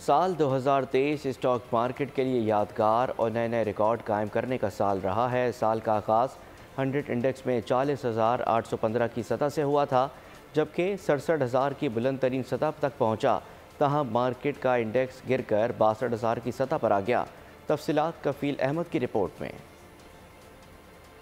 साल 2023 stock market के लिए यादगार और नए नए रिकॉर्ड कायम करने का साल रहा है। साल का आगाज़ 100 इंडेक्स में 40,815 की सतह से हुआ था, जबकि 67,000 की बुलंद तरीन सतह तक पहुंचा। तहाँ मार्केट का इंडेक्स गिरकर 62,000 की सतह पर आ गया। तफसीलात कफील अहमद की रिपोर्ट में।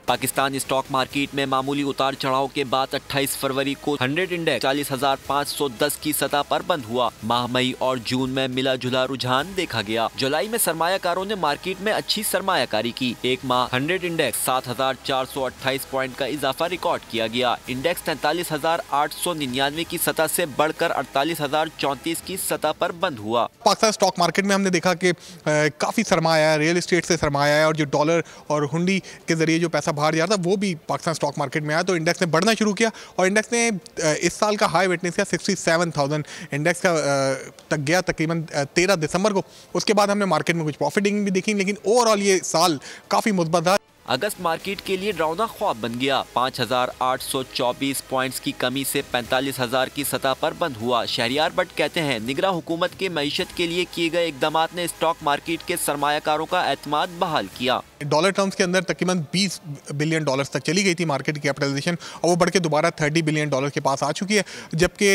पाकिस्तान स्टॉक मार्केट में मामूली उतार चढ़ाव के बाद 28 फरवरी को 100 इंडेक्स 40,510 की सतह पर बंद हुआ। माह मई और जून में मिला जुला रुझान देखा गया। जुलाई में सरमायाकारों ने मार्केट में अच्छी सरमायाकारी की। एक माह 100 इंडेक्स 7,428 पॉइंट का इजाफा रिकॉर्ड किया गया। इंडेक्स 43,899 की सतह से बढ़कर 48,034 की सतह पर बंद हुआ। पाकिस्तान स्टॉक मार्केट में हमने देखा कि काफ़ी सरमाया है, रियल एस्टेट से सरमाया है, और जो डॉलर और हुंडी के जरिए जो पैसा बाहर जा रहा था वो भी पाकिस्तान स्टॉक मार्केट में आया, तो इंडेक्स ने बढ़ना शुरू किया और इंडेक्स ने इस साल का हाई विटनेस किया 67,000 इंडेक्स का तक गया तकरीबन 13 दिसंबर को। उसके बाद हमने मार्केट में कुछ प्रॉफिटिंग भी देखी, लेकिन ओवरऑल ये साल काफ़ी मुस्बत था। अगस्त मार्केट के लिए डरावना ख्वाब बन गया। 5,824 पॉइंट्स की कमी से 45,000 की सतह पर बंद हुआ। शहरियार भट्ट कहते हैं, निगरा हुकूमत के मईशत के लिए किए गए इकदामात ने स्टॉक मार्केट के सरमायाकारों का एतमाद बहाल किया। डॉलर टर्म्स के अंदर तकरीबन 20 बिलियन डॉलर तक चली गई थी मार्केट की कैपिटलाइजेशन, और वो बढ़ के दोबारा 30 बिलियन डॉलर के पास आ चुकी है। जबकि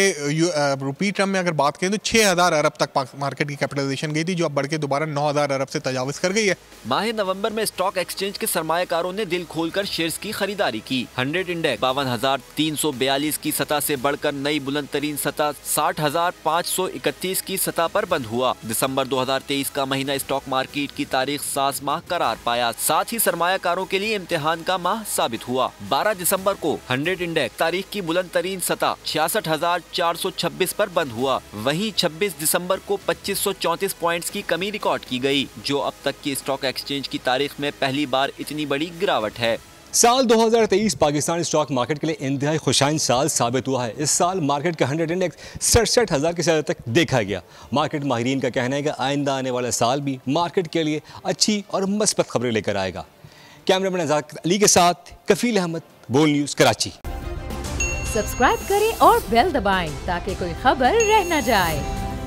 रुपी टर्म में अगर बात करें तो 6,000 अरब तक मार्केट की कैपिटलाइजेशन गई थी, जो अब बढ़ के दोबारा 9,000 अरब से तजावज़ कर गई है। माह नवंबर में स्टॉक एक्सचेंज के सरमायाकारों ने दिल खोलकर शेयर्स की खरीदारी की। 100 इंडेक्स 52,342 की सतह से बढ़कर नई बुलंद तरीन सतह 60,531 की सतह पर बंद हुआ। दिसंबर 2023 का महीना स्टॉक मार्केट की तारीख सास माह करार पाया, साथ ही सरमायाकारों के लिए इम्तिहान का माह साबित हुआ। 12 दिसंबर को 100 इंडेक्स तारीख की बुलंद तरीन सतह 66,426 पर बंद हुआ। वहीं 26 दिसंबर को 2534 पॉइंट्स की कमी रिकॉर्ड की गई, जो अब तक की स्टॉक एक्सचेंज की तारीख में पहली बार इतनी बड़ी गिरावट है। साल 2023 पाकिस्तान स्टॉक मार्केट के लिए इंतहाई खुशाइन साल साबित हुआ है। इस साल मार्केट का 100 इंडेक्स 67,000 की सतह तक देखा गया। मार्केट माहिरीन का कहना है कि आइंदा आने वाला साल भी मार्केट के लिए अच्छी और मस्बत खबरें लेकर आएगा। कैमरामैन आज़ाद अली के साथ कफील अहमद, बोल न्यूज़, कराची। सब्सक्राइब करें और बेल दबाएं ताकि कोई खबर रह न जाए।